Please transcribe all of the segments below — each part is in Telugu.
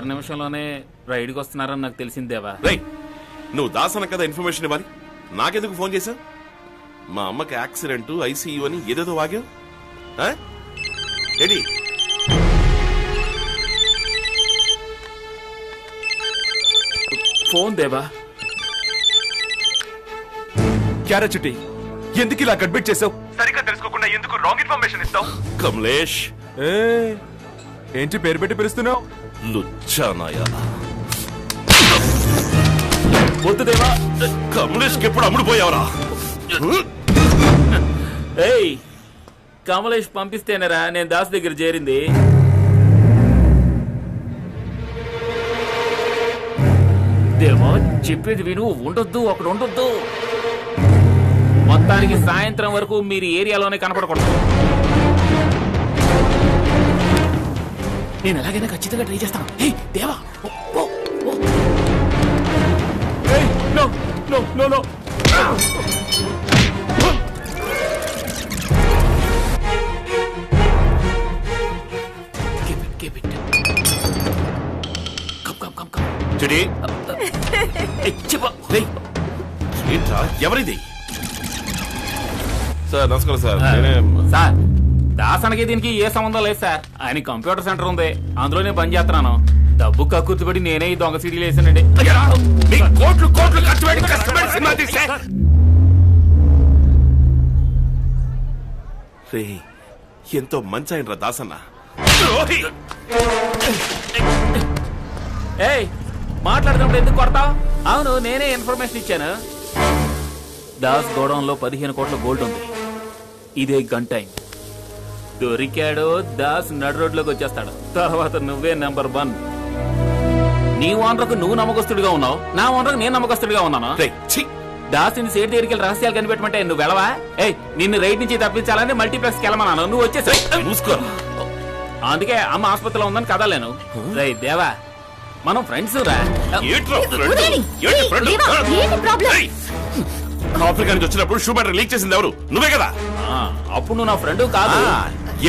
చివరి నిమిషంలోనే రైడ్కి వస్తున్నారని నాకు తెలిసిందేవా. నువ్వు దాసన కదా ఇన్ఫర్మేషన్ ఇవ్వాలి, నాకెందుకు ఫోన్ చేశావు? మా అమ్మకి యాక్సిడెంట్, ఐసీయూ అని ఏదేదో వాగావు. ఏడి ఫోన్ దేవా. క్యారా చిట్టి, ఎందుకు ఇలా కడ్బిట్ చేసావు? సరిగ్గా తెలుసుకోకుండా ఎందుకు రాంగ్ ఇన్ఫర్మేషన్ ఇస్తావు? కమలేష్. ఏంటి పేరు పెట్టి పిలుస్తున్నావు? లుచ్చానాయా. వద్దు దేవా. కమలేష్ కి ఎప్పుడు అమ్ముడు పోయావరా? ఏయ్, కమలేష్ పంపిస్తేనేరా నేను దాస్ దగ్గర చేరింది. దేవా చెప్పేది విను, ఉండొద్దు అక్కడ ఉండొద్దు. మొత్తానికి సాయంత్రం వరకు మీరు ఏరియాలోనే కనపడకూడదు. నేను ఎలాగైనా ఖచ్చితంగా ట్రై చేస్తాను. దేవా నో నో నో నో. ఎవరిది? సార్ నమస్కారం సార్. సార్ దాసనకి దీనికి ఏ సంబంధం లేదు సార్. ఆయన కంప్యూటర్ సెంటర్ ఉంది, అందులో నేను పని చేస్తున్నాను. డబ్బు కక్కుర్తిపడి నేనే ఈ దొంగ సీడీలు వేసానండి. కోట్లు కోట్లు ఖర్చు పెట్టి కష్టపడి సినిమా తీసే ఎంతో మంచి అయినరా దాసన్న. ఏయ్, మాట్లాడుతున్నప్పుడు ఎందుకు కొడతావు? అవును, నేనే ఇన్ఫర్మేషన్ ఇచ్చాను. దాస్ గోడౌన్ లో 15 కోట్ల గోల్డ్ ఉంది. ఇదే గంట దొరికాడు దాస్ నడు రోడ్లోకి వచ్చేస్తాడు. తర్వాత నువ్వే నెంబర్ 1. నీ ఓనర్కు నువ్వు నమ్మకస్తుడిగా ఉన్నావు, నా ఓనర్కు నేను నమ్మకస్తుడిగా ఉన్నాను. దాస్ ని సేట్ దగ్గరికి రహస్యాలు కనిపెట్టమంటే నువ్వు వెళ్ళవా? ఏయ్, నిన్ను రైట్ నుంచి తప్పించాలని మల్టీప్లెక్స్ కెళ్ళమన్నాను, నువ్వు వచ్చేసావు. అందుకే అమ్మ ఆసుపత్రిలో ఉందని కదలేను. రే దేవా, మనం ఫ్రెండ్స్ రా. ఆఫ్రికా నుంచి వచ్చినప్పుడు షూ బ్యాటరీ లీక్ చేసింది ఎవరు? నువ్వే కదా. అప్పుడు నువ్వు నా ఫ్రెండ్ కాదు.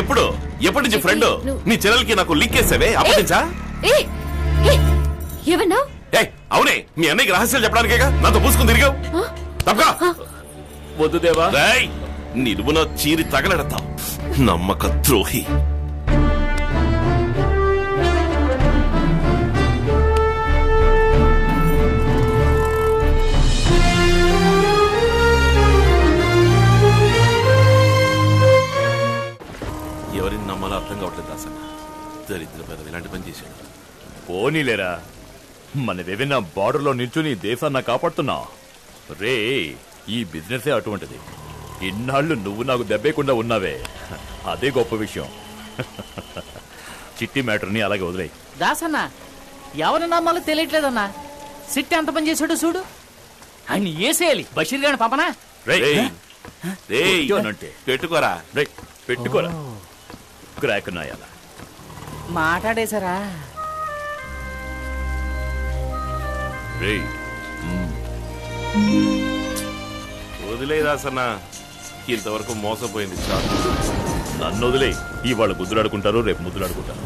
ఎప్పుడు? ఎప్పటి నుంచి ఫ్రెండ్? నీ చెల్లెలకి నాకు లీక్ చేసావే అప్పటి నుంచా? అవునే, మీ అన్నయ్యకి రహస్యాలు చెప్పడానికేగా నాతో పూసుకుని తిరిగావు. తప్పగా వద్దు దేవా. నిలువున చీరి తగలడతావు, నమ్మక ద్రోహి. ఎవరిని నమ్మాలో అర్థం కావట్లేదు దాసన్న. దరిద్ర పెద్ద ఇలాంటి పని చేశాడు. పోనీలేరా, మనవేమైనా బార్డర్లో నిల్చుని దేశాన్ని కాపాడుతున్నా రే. ఈ బిజినెసే అటువంటిది. ఇన్నాళ్ళు నువ్వు నాకు దెబ్బేయకుండా ఉన్నావే, అదే గొప్ప విషయం. చిట్టి మ్యాటర్ని అలాగే వదిలేయి. దాసన్న, ఎవరు నమ్మాలో తెలియట్లేదన్నా. సిట్టి ఎంత పని చేశాడు చూడు. ఆయన ఏసేయాలి, బషీర్ గారిని పంపనా? అంటే పెట్టుకోరా, పెట్టుకోరా. క్రాక్ నాయాల మాట్లాడేశారా? వదిలేదాసన్న, ఇంతవరకు మోసపోయింది చాలు. నన్ను వదిలే. ఇవాళ గుద్దులాడుకుంటారు, రేపు ముద్దులాడుకుంటారు.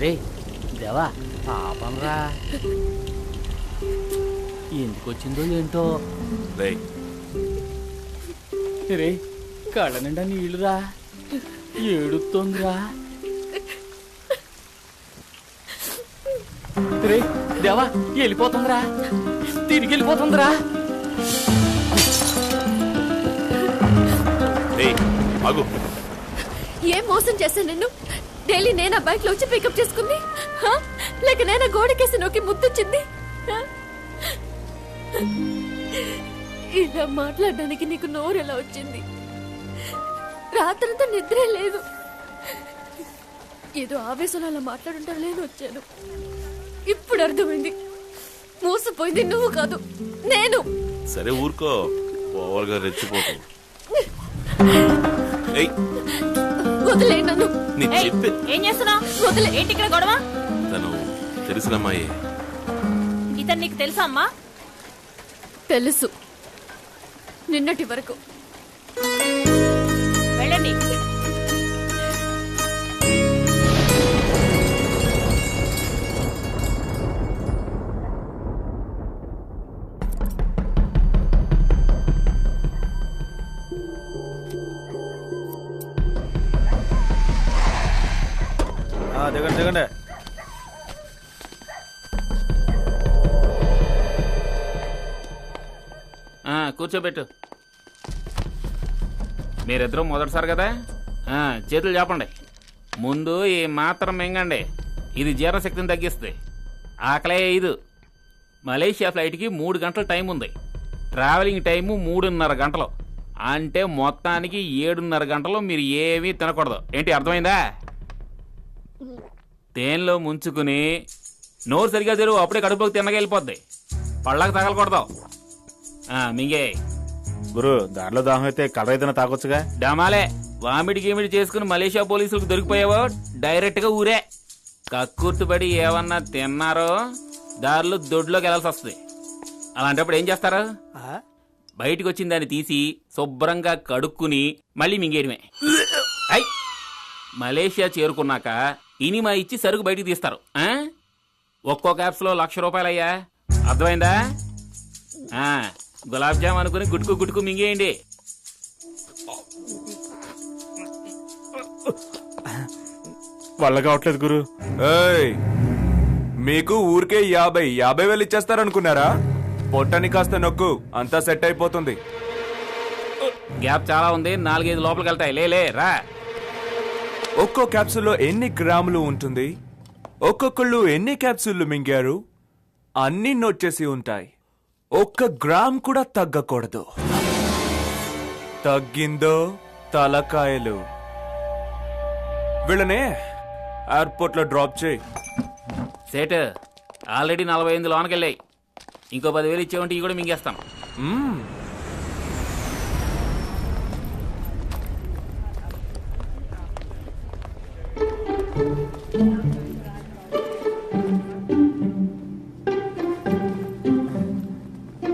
రే దేవా, పాపం రా, ఎందుకు వచ్చిందో ఏంటో. రే కళ్ళ నిండా నీళ్లురా, ఏడుతోందిరా. రే దేవా, వెళ్ళిపోతుందిరా, తిరిగి వెళ్ళిపోతుందిరా. ఏం మోసం చేశాను నిన్ను? డైలీ నేనా బైక్ లో వచ్చి పికప్ చేసుకుంది, లేక నేనా గోడకేసి నొక్కి ముద్దొచ్చింది? ఇలా మాట్లాడడానికి నీకు నోరు ఎలా వచ్చింది? రాత్రంతా నిద్రే లేదు. ఏదో ఆవేశంలో అలా మాట్లాడుంటాను, నేను వచ్చాను. ఇప్పుడు అర్థమైంది, మోసపోయింది నువ్వు కాదు నేను. సరే ఊరుకో, ఓవర్గా రెచ్చిపోతు. వదిలే నన్ను. ఏం చేస్తున్నావు? వదిలే. ఏంటి ఇక్కడ గొడవ? తను తెలిసినమ్మాయి. ఇతను నీకు తెలుసా అమ్మా? తెలుసు, నిన్నటి వరకు. వెళ్ళండి. దిగండి దిగండి. కూర్చోబెట్టు. మీరిద్దరూ మొదటిసారి కదా, చేతులు చెప్పండి. ముందు ఈ మాత్రం మింగండి, ఇది జీర్ణశక్తిని తగ్గిస్తుంది. ఆకలే ఇది. మలేషియా ఫ్లైట్కి 3 గంటల టైం ఉంది. ట్రావెలింగ్ టైము 3.5 గంటలు. అంటే మొత్తానికి 7.5 గంటలు మీరు ఏమీ తినకూడదు. ఏంటి అర్థమైందా? తేనెలో ముంచుకుని నోరు సరిగా తెరువు, అప్పుడే కడుపులోకి తిన్నగెళ్ళిపోద్ది. పళ్ళకి తగలకూడదు. మింగే. గురు దారిలో దాహం అయితే కలర్ ఏదైనా తాగొచ్చుగా. డమాలే వామిడి గీమిడి చేసుకుని మలేషియా పోలీసులకు దొరికిపోయావో డైరెక్ట్ గా ఊరే. కక్కుర్తుపడి ఏమన్నా తిన్నారో దారిలో దొడ్లోకి వెళ్లాల్సి వస్తుంది. అలాంటప్పుడు ఏం చేస్తారు? బయటికి వచ్చిన దాన్ని తీసి శుభ్రంగా కడుక్కుని మళ్ళీ మింగేయడమే. ఐ మలేషియా చేరుకున్నాక ఇనిమా ఇచ్చి సరుకు బయటికి తీస్తారు. ఒక్కో క్యాప్స్లో ₹1,00,000 అయ్యా. అర్థమైందా? గులాబ్ జామ్ అనుకుని గుట్టుకు గుట్టుకు మింగేయండి. వల్ల కావట్లేదు గురు. మీకు ఊరికే 50,000 ఇచ్చేస్తారనుకున్నారా? పొట్టని కాస్త నొక్కు, అంతా సెట్ అయిపోతుంది. గ్యాప్ చాలా ఉంది, 4-5 లోపలికి వెళ్తాయి. లే రా. ఒక్కో క్యాప్సూల్లో ఎన్ని గ్రాములు ఉంటుంది, ఒక్కొక్కళ్ళు ఎన్ని క్యాప్సూళ్లు మింగారు అన్ని నోట్ చేసి ఉంటాయి. 1 గ్రామ్ కూడా తగ్గకూడదు. తగ్గిందో తలకాయలు. వీళ్ళనే ఎయిర్పోర్ట్ లో డ్రాప్ చేయి. సేట్ ఆల్రెడీ 48 లోనకి వెళ్ళాయి. ఇంకో 10,000 ఇచ్చేవంటే ఇవి కూడా మింగేస్తాం.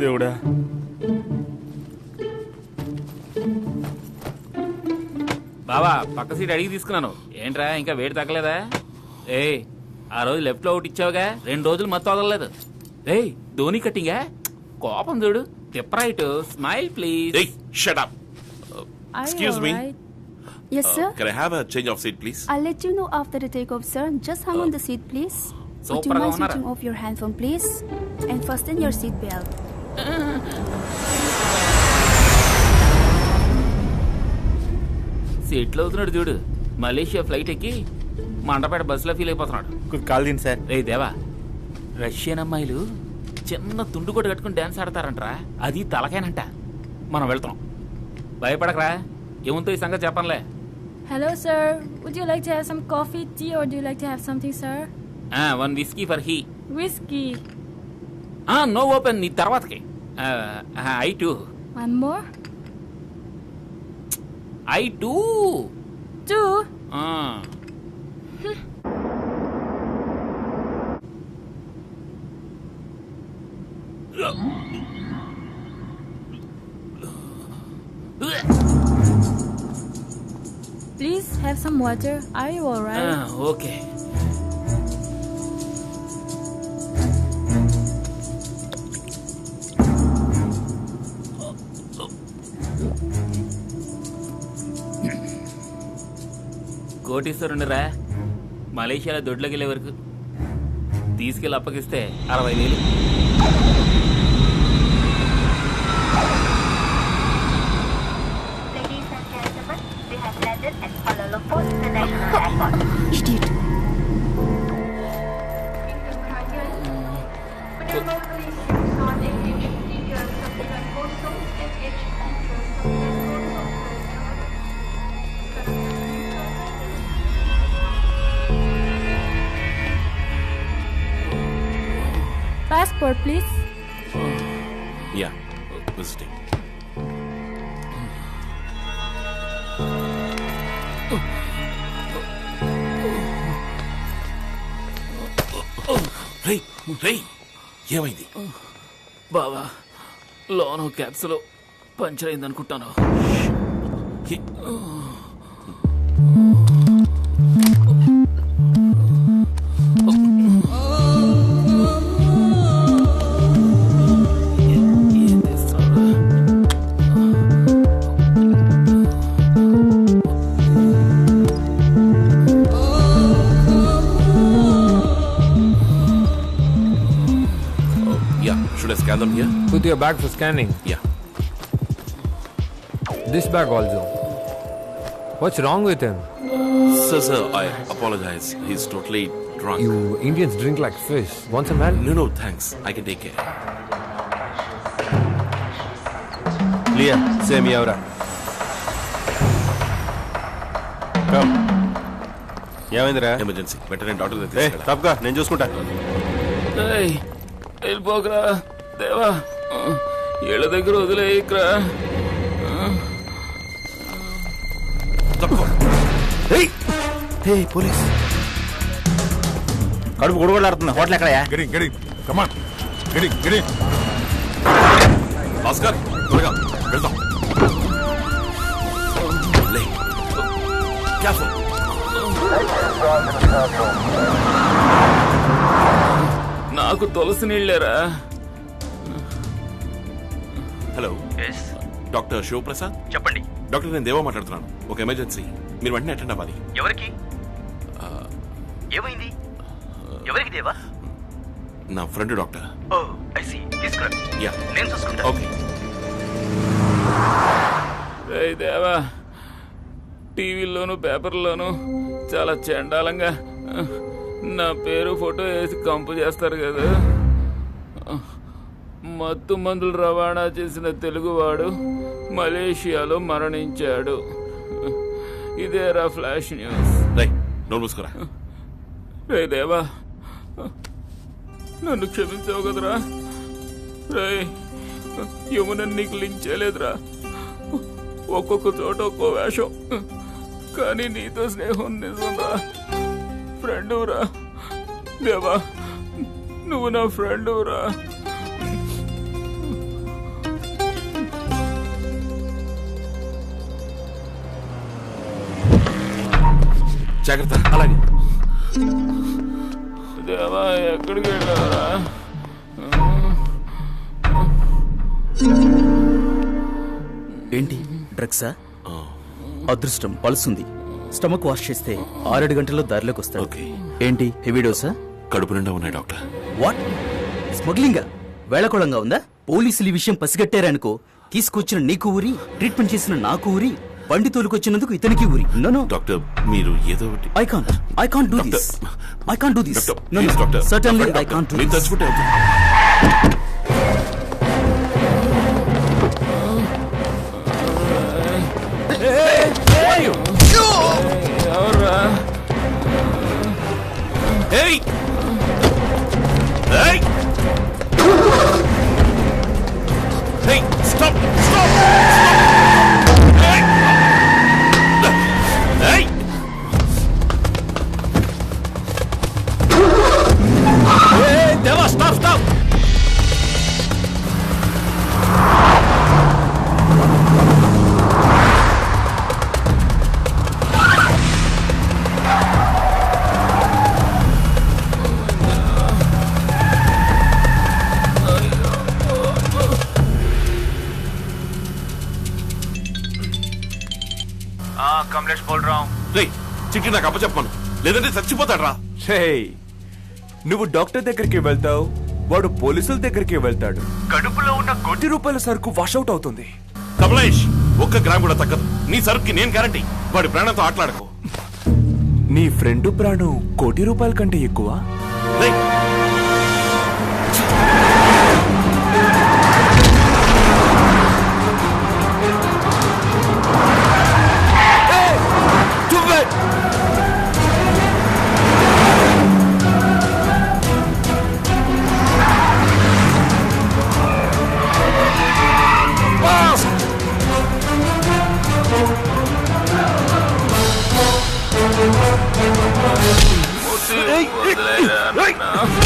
దేవుడా, బావా పక్క సీట్ అడిగి తీసుకున్నాను. ఏంట్రా ఇంకా వేడి తగ్గలేదా? ఆ రోజు లెఫ్ట్ లో ఒకటి ఇచ్చావుగా, 2 రోజులు మత్తు వదలలేదు. ధోని కట్టింగా కోపం చూడు. తిప్పరైట్. Smile please. Shut up. Excuse me. Yes, sir. Can I have a change of seat, please? I'll let you know after the takeoff, sir. Just hang on the seat, please. Would you Super mind ga switching off your handphone, please? And fasten your seat belt. సీట్లో అవుతున్నాడు చూడు. మలేషియా ఫ్లైట్ ఎక్కి మండపేట బస్సులో ఫీల్ అయిపోతున్నాడు. కాల్ దీని సార్. రే దేవా, రష్యన్ అమ్మాయిలు చిన్న తుండు కొట్టు కట్టుకుని డాన్స్ ఆడతారంటరా. అది తలకేనంట. మనం వెళ్తాం, భయపడకరా. ఏముంతో ఈ సంగతి చెప్పనులే. Hello, sir. Would you like to have some coffee, tea, or do you like to have something, sir? 1 whiskey for he. Whiskey. No open. నీ తర్వాతకి I too. One more? I too. 2? Please have some water. Are you alright? Okay. కోటీశ్వరునిరా. మలేషియాలో దొడ్లోకి వెళ్ళే వరకు తీసుకెళ్ళి అప్పగిస్తే 60,000. Idiot. Passport, please. Yeah, visiting. రేయ్, ఏమైంది? బావా, లోనో క్యాప్సులో పంచర్ అయింది అనుకుంటాను. them here? Put your bag for scanning. Yeah. This bag also. What's wrong with him? Sir, I apologize. He's totally drunk. You Indians drink like fish. Want some help? No, thanks. I can take care. లియా సేమ్ ఎవరా కమ్ ఏమైందిరా ఎమర్జెన్సీ వెంటనే డాక్టర్ దగ్గర ఏ తీసుకెళ్ళాలి. తప్పగా నేను చూసుకుంటా ఏయ్, వెళ్ళిపోకరా దేవా, ఏళ్ళ దగ్గర వదిలేయకరా. తప్పుకో. పోలీస్ కడుపు గుడగొడలాడుతుంది హోటల్ ఎక్కడయా భాస్కర్ త్వరగా వెళ్దాం. లే. Careful. నాకు తులసి నీళ్ళేరా. హలో డాక్టర్ శివప్రసాద్ చెప్పండి. డాక్టర్ నేను దేవా మాట్లాడుతున్నాను. ఒక ఎమర్జెన్సీ, మీరు వెంటనే అటెండ్ అవ్వాలి. ఎవరికి? ఏమైంది? ఎవరికి దేవా? నా friend doctor. Oh I see. తీసుకురా. యా నేను చూసుకుంటా. ఓకే. ఏయ్ దేవా, టీవీల్లోనూ పేపర్లోనూ చాలా చండాలంగా నా పేరు ఫోటో వేసి కంపు చేస్తారు కదా. మత్తు మందులు రవాణా చేసిన తెలుగువాడు మలేషియాలో మరణించాడు. ఇదేరా ఫ్లాష్ న్యూస్. రై నోరు మూసుకురా. రే దేవా, నన్ను క్షమించావు కదరా. రే యమున నీకు లింక్ చేయలేదురా. ఒక్కొక్క చోట ఒక్కో వేషం, కానీ నీతో స్నేహం నిజంరా. ఫ్రెండురా దేవా, నువ్వు నా ఫ్రెండురా. జాగ్రత్త. అలాగే. దేవా ఎక్కడికి వెళ్ళారా? ఏంటి డ్రగ్సా? అదృష్టం పల్సుంది. స్టమక్ వాష్ చేస్తే 6-7 గంటల్లో దారిలోకి వస్తాడు. ఓకే. ఏంటి హెవీ డోసా? కడుపు నిండా ఉన్నాయి డాక్టర్. వాట్? స్మగ్లింగా? వేళకోళంగా ఉందా? పోలీసులు ఈ విషయం పసిగట్టారనుకో, తీసుకొచ్చిన నీకు ఊరి, ట్రీట్మెంట్ చేసిన నాకు ఊరి, బండి తోలుకొచ్చినందుకు ఇతనికి ఊరి. నో డాక్టర్ మీరు ఏదో ఒకటి. I can't do this. I can't do this. Doctor No, please doctor. certainly I can't do మీరు this. తలుచుకుంటే అవుతుంది. ఎవర్రా? Hey! Hey! Hey! Stop! Stop! Hey! Hey! Hey! Deva, stop! Stop! Kamlesh बोल रहा हूँ. రేయ్ చిట్టి నాకు అప్పచెప్పను, లేదంటే చచ్చిపోతాడు రా. రేయ్, నువ్వు డాక్టర్ దగ్గరికి వెళ్తావు, వాడు పోలీసుల దగ్గరికి వెళ్తాడు. కడుపులో ఉన్న ₹1,000 సరుకు వాషౌట్ అవుతుంది. కమలేష్, 1 గ్రామ్ కూడా తగ్గదు. నీ సరుకుకి నేను గ్యారంటీ. వాడి ప్రాణంతో ఆటలాడకు. నీ ఫ్రెండ్ ప్రాణం ₹1,000 కంటే ఎక్కువ. రేయ్ వదిలేరా?